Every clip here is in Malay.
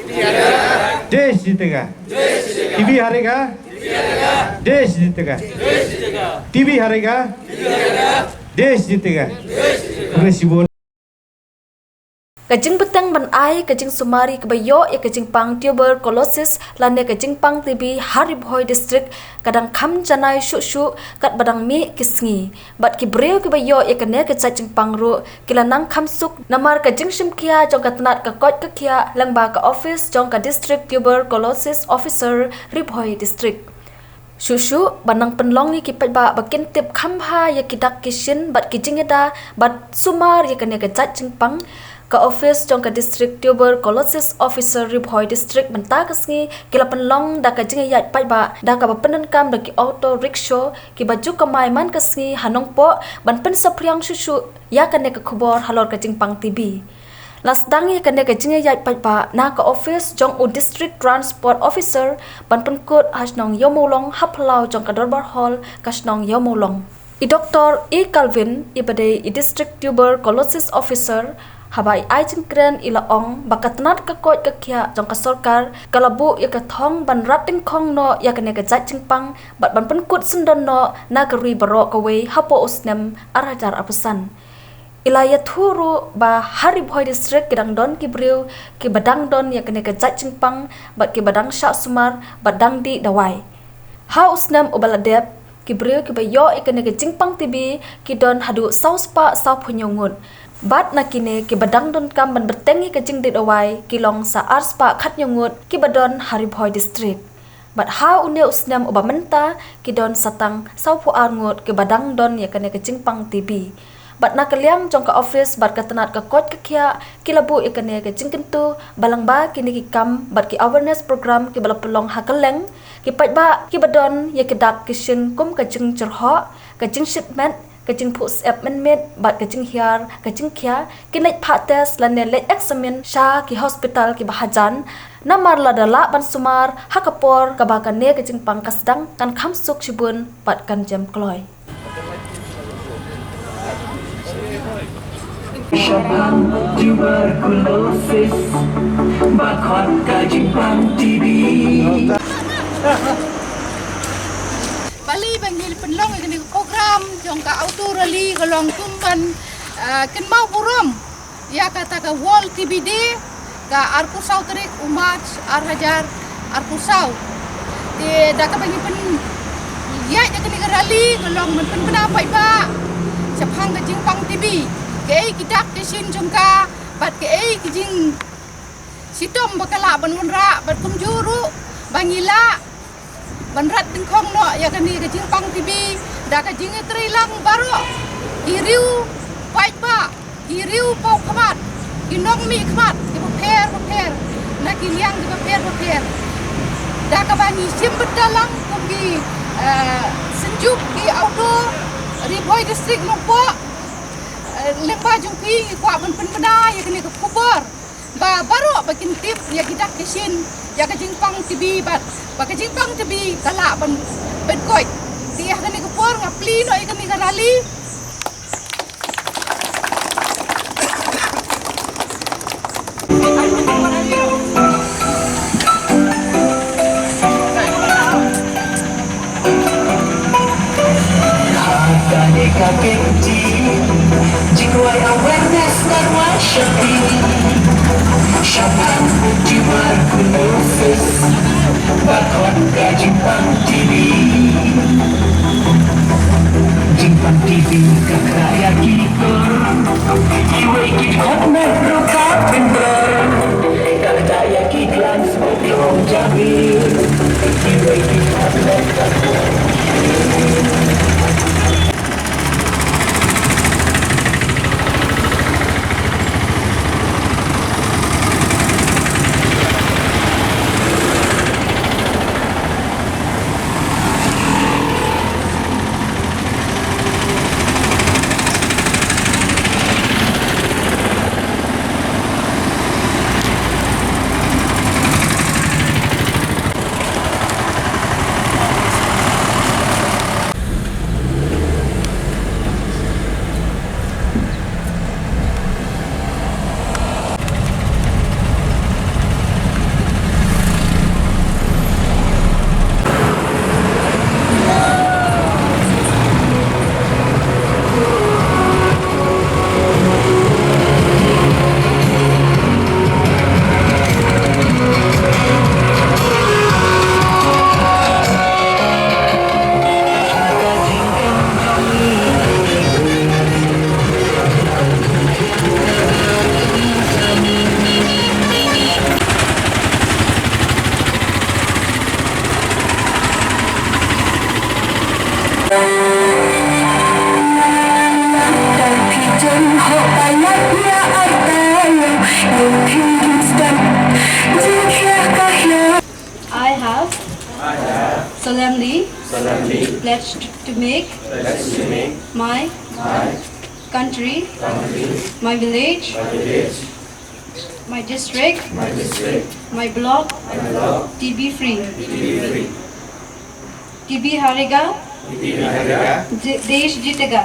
देश जीतेगा टीवी हारेगा देश जीतेगा टीवी हारेगा देश जीतेगा Presiden Kajing petang ban ai kajing sumari kebayo ya kajing pang tuberculosis lane kajing pang TB Haribhoi district kadang kham janai shu kat badang mi kisngi bat ki breu kebayo ya kane kajing pang ru kilanang kham suk namar kajing simkia jong katnat ka kot ka kia langba ka office jong ka district tuberculosis officer Ribhoi district Shushu banang penlong ni kipat ba bakin tip khamha ya kidak kishin bat kijingeda bat sumar ya kane kajing pang ka office jong ka district tuberculosis officer Ribhoi district benta kasngi kila penlong da ka jinga yat pai ba da ka penan kam da ki auto rickshaw ki baju ka mai man kasngi hanong po ban pen sapriang shushu ya kane ka khubor halor ka jingpang TB Lasdang ya kane ka jinga yat pai ba na ka office jong u district transport officer ban pen kut hasnong yomolong haplau jong ka dorbar hall kasnong yomolong I Dr. E Calvin I bade I district tuberculosis officer Habai ai cengkren ila ong bakatnat ka kot ka kya jong ka sarkar kalabu ya ka thong ban rating khong no ya kane ka jat jingpang bat ban pen kut sundon no na ka ri baro ka we hapo usnem arajar apusan ila ya thuru ba Haribhoi district kidang don ki briu ki badang don ya kane ka jat jingpang bat ki badang sha sumar badang di dawai ha usnem ubaladep ki briu ki bayo ikane ka jingpang TB ki don hadu sauspa sau punyongun Bat nakine ki badang don kam ban bertengi ke jing dit awai ki long sa arspa khat nyongut ki badon Haribhoi district. Bat ha une usnam ubamenta ki don satang sau pu arngut ki badang don ya kane ke jing pang TB. Bat nakaliang jong ka office bat katanat ka kot ka kya ki labu ya kane ke jing kentu balang ba kini ki kam bat ki awareness program ki bala pelong hakaleng ki pat ba ki badon ya ki dak kishin kum ka jing cerho ka jing shipment kajing pus ep menmet bat kajing hiar kajing kya kinai pha test lane let examine sha ki hospital ki bahajan namar ladala ban sumar hakapor kabakane kajing pangkasdang kan khamsuk chibun bat kan jam kloi Shabam tuberculosis bakot kajing pang TB Bali bangil penlong ini program jong ka auto rally kalong kumban ken mau burom ya kata ka wall TBD ka arkusau terik umat arhajar arkusau de da ka bangil pen ya da kini rally kalong men pen penapa ba sapang ka jingpang TB ke kidak kesin jong ka bat ke kijing sitom bakala banunra bat kumjuru bangila Banrat tingkong no ya kani ka jingpang TB da ka jinge trilang baro iriu pait ba iriu pau khamat inong mi khamat ki prepare na ki liang ki prepare da ka bani sim bedalang kumgi senjuk ki auto Ribhoi district lompo lengba jungki kwa ban pena ya kani ka kubur ba baro bakin tip ya kidak kesin ya ka jingpang TB bat Baka jingpang TB kala ban bedkoi tiah kani kupor ngapli no ikani karali Kani kakenti Jikwai awareness dan wasyati Shabam tuberculosis bakot ka jingpang TB Jingpang TB kakraya kikor Iway kikot merruka pinter Kakdaya kiklan smoklong jabir Iway kikot merruka solemnly pledge to make my country, my village, my district, my block, TB free. TB हारेगा, देश जीतेगा.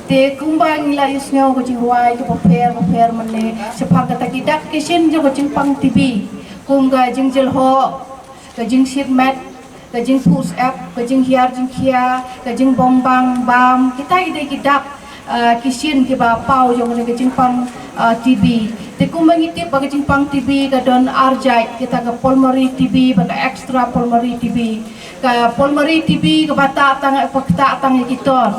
Te kumbang la isngaw ko jing huay ko paper mane sepak kata kidak kisin jo ko jing pang TV kumga jing jel ho ka jing sit mat ka jing push up ka jing hiar jing kia ka jing bombang bam kita ide kidak kisin ke ba pau jo ko jing pang TV te kumbang ite ba jing pang TV ka don arjai kita ka polmari TV ba extra polmari TV ka polmari TV ka bata tang pakta tang kitor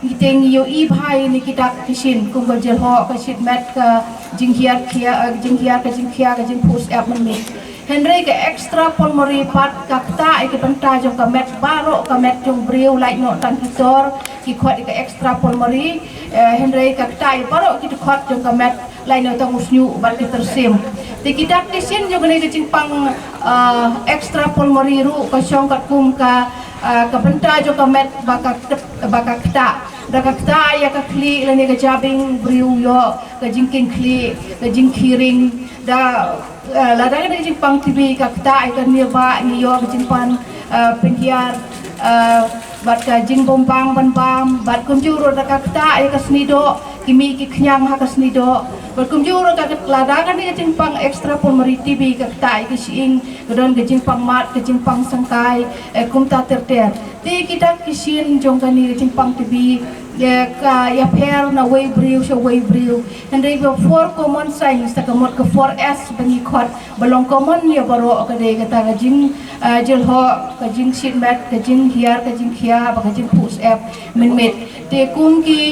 kita ngiyo ibhai ni kita kisin kum gajel ho ka sit mat ka jinghiar ka jing push up mani Henry ka extra pulmonary part ka ta ke banta jong ka mat baro ka mat jong breu like no tan kitor ki khot ka extra pulmonary Henry ka ta baro ki khot jong ka mat like no tang usnyu bat ki tersim ti kita kisin jong ni ka pang extra pulmonary ru ka syong ka kum ka banta jong ka mat baka ta Dakakta ya ka kli lani ka jabing briu yo ka jingking kli ka jingkiring da ladang da jingpang TV ka kta ka niba ni yo ka jingpan pengkiar bat ka jing bombang ban bam bat kumjuro da ka kta ya ka snido kimi ki knyang ha ka snido bat kumjuro ka ladang da jingpang extra pulmonary TV ka kta ka siing gadon ka jingpang mat ka jingpang sangkai kumta terter ti kita kisin jong kani jingpang TV ya ka ya per na way briu sha way briu and they were four common signs ta kamot ka 4S bangi khot balong common ya baro ka de ka ta jing jil ho ka jing sit mat ka jing hiar ka jing khia ba ka jing push up min met te kum ki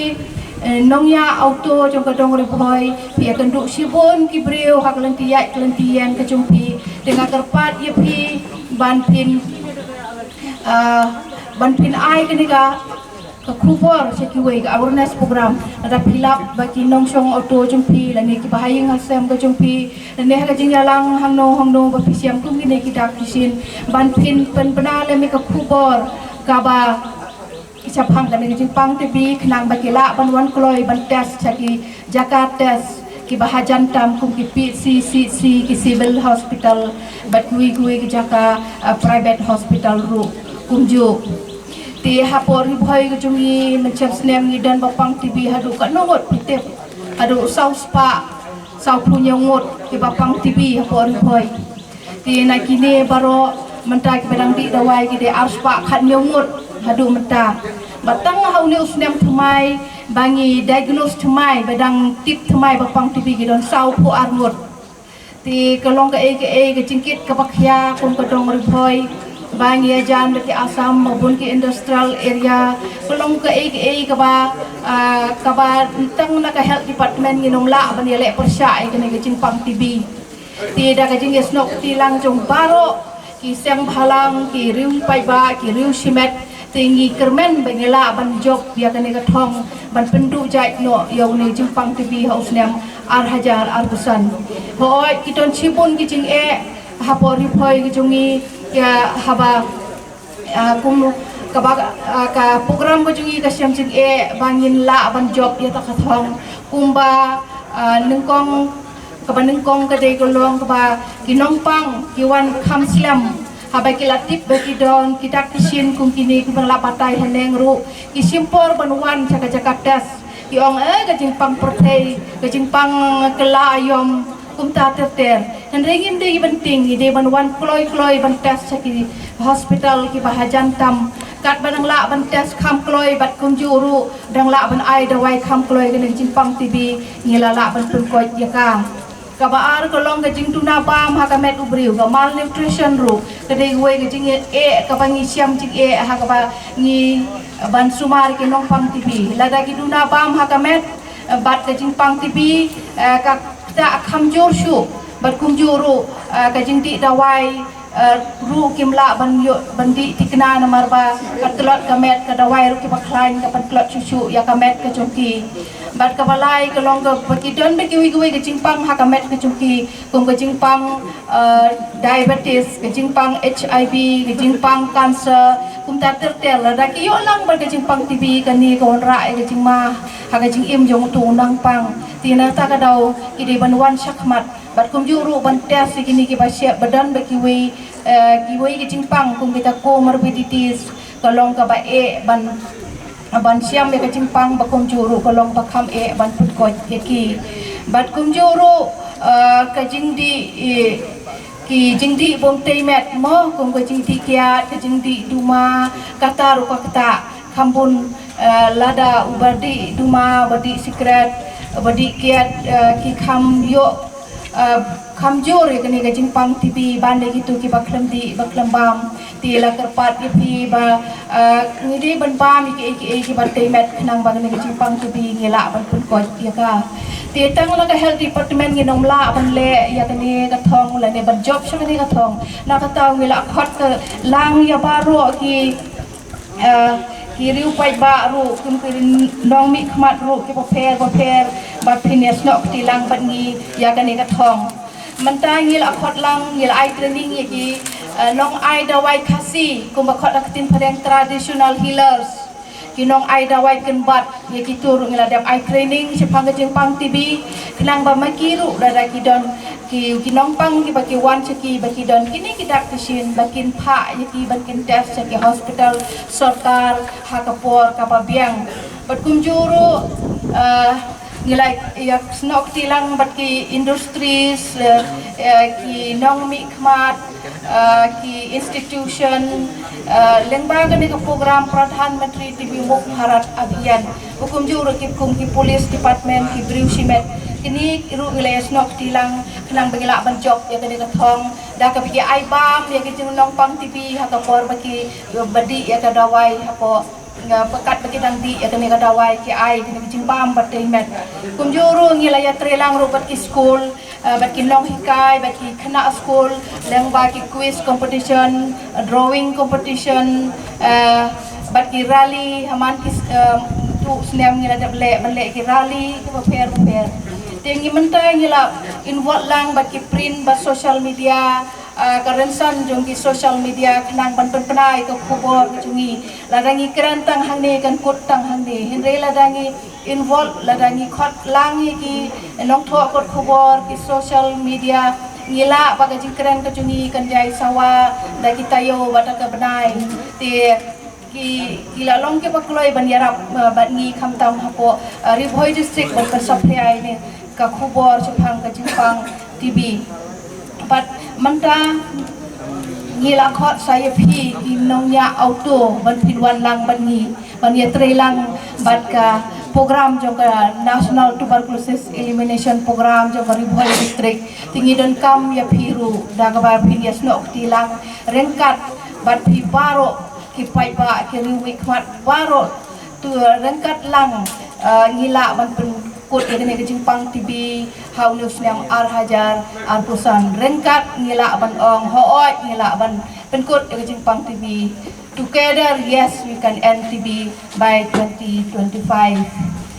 nong ya auto jong ka dong ri boy pi kan du sibon ki briu hak lentian ka jumpi dengan kerpat ya pi banpin ai ka ni ka kubur sekiway ka awareness program ada pilap bagi nongsong auto jumpi lani ki bahayang asam ka jumpi lani ha jing yalang hangno ba pisiam kum ni kita kisin banpin penpena lami ka kubur ka ba isapang kan jing pang TV khnang ba kila banwan kloi ban test saki jakarta test ki bahajan tam kum ki PCCC ki civil hospital bat kui ki jaka private hospital ru kumju ti hapori bhai ko jungi macam snem ni dan bapang TV hadu ka nongot pitep hadu sau spa sau punya ngot ki bapang TV hapori bhai ti na kini baro mentai ki bedang di dawai ki de arspa khat nyongot hadu menta batang hau ni usnem thumai bangi diagnose thumai bedang tip thumai bapang TV ki don sau pu arngot ti kalong ka ke jingkit ka bakhya kun ka dong bhai bangi ajan bagi Assam maupun ke industrial area pelong ke ka ba tang na ka health department nginong la ban yele persya ke ne jingpang TV ti da ka jing snok ti lang jong baro ki seng bhalang ki riu pai ba ki riu simet tinggi kermen bangela ban job dia ka ne ka thong ban pendu jai no yo ne jingpang TV haus nem ar hajar ar busan hoi kiton chipun ki jing hapori phoi ki jungi ya haba kum ka program ko jungi ka siam jing bangin la ban job ya ta khathong kumba nengkong ka dei golong ka ba ginong pang kiwan kham slam haba kilatip bagi don kita kisin kum kini ku bang lapatai haneng ru kisimpor banwan jaka das kiong ka jing pang pertei ka jing pang kelayom kumta terter dan ringin de penting ide banwan kloi ban tes ki hospital ki bahajan tam kat banang la ban tes kham kloi bat kum juru dang la ban ai dawai kham kloi ke jingpang TV ngila la ban pun koi yaka kabaar kolong kajing tuna bam hakamet ubriu ka malnutrition ru kadai gue kajing kabangi siam jing hakaba ni ban sumar ke nong pang TV lada ki tuna bam hakamet bat kajing pang TV ka ta khamjor shu bat kumjuru kajing ti dawai ru kimla bandi tikna namar ba katlot kamet ka dawai ru ki baklain ka patlot susu ya kamet ka chungki bat ka balai ka long ka pakidon be ki wi ka jingpang ha kamet ka chungki kum ka jingpang diabetes ka jingpang HIV ka jingpang cancer kum ta tertel da ki yo lang ba ka jingpang TB ka ni ka onra ka jingma ha ka jing im jong tu nang pang tina ta ka daw ki di banwan shakmat bat kum juru ban tes kini ki ba siap badan ba ki wi ki jingpang kum kita comorbidities kalong ka ba ban siam ya kacing pang bakum juru kolong bakam ban put ko ki bat kum juru kajing di ki jing di bom temet mo kum kajing di kiat kajing di duma kata ru kata kambun lada ubadi duma badi secret badi kiat ki kham yo kamjor ya kini kajing pang TV bande gitu ki baklam di baklam bam ti la kerpat ki ba ngidi ban bam ki batai met nang bang ni kajing pang TV ngila ban pun ko ya ka ti tang la ka health department nginom la ban le ya kini ka thong la ne ban job sa kini ka thong na ka taw ngila khot ka lang ya baro ki riu pai ba ru kum ki nong mi khmat ru ki paper ba fitness nok tilang ban ngi ya kani ka thong manta ngil akhot lang ngil ai training ye ki nong ai dawai khasi kum akhot akatin padang traditional healers ki nong ai dawai ken bat ye ki tur ngil adap ai training sepang kejeng pang TB kenang ba makiru dada ki don ki nong pang ki baki wan ki baki don kini ki dak tisin bakin pha ye ki bakin test ki hospital sarkar hakapor kapabiang bat kum juru ngilai yak snok tilang bat ki industries ki nong mi khmat ki institution lengbaga ni program Pradhan Menteri TB Mukh Bharat Abhiyan hukum juru ki police department ki briu simet kini ru ngilai snok tilang kenang bagila ban job ya kani ka thong da ka bigi ai bam ya ki nong pang TB hakapor baki badi ya ka dawai hapo pekat bagi nanti ya kini ka dawai ki ai kini jimbam batai met kum juru ngilaya trelang rubat ki school bat ki long hikai bat ki khana school leng ba ki quiz competition drawing competition bat ki rally haman ki tu snem ngila le bale ki rally ki paper tengi mentai ngila involve lang bat ki print bat social media karensan jong ki social media kenang ban penai ko khobor jungi ladangi kerantang hangni kan kut tang hangni hinre ladangi involve ladangi khot langi ki nong tho kot khobor ki social media ngila baga jingkran ka jungi kan jai sawa da kita yo bataka benai ti ki lalong ke pakloi ban yarap ban ngi khamtam hapo Ribhoi district ban supply ne ka khobor chupang ka jingpang TB but manta ngila khot saya pi nongnya auto ban pidwan lang ban ngi ban ye trelang bat ka program jongka national tuberculosis elimination program jongka Ribhoi district tingi don kam ya piru daga ba pinias nok tilang rengkat bat pi baro ki pai ba ki riwi khmat baro tu rengkat lang ngila ban kut ini ke Jingpang TB haulus yang Hajar Arpusan rengkat ngila ban ong hooi ngila ban penkut ke Jingpang TB together yes we can end TB by 2025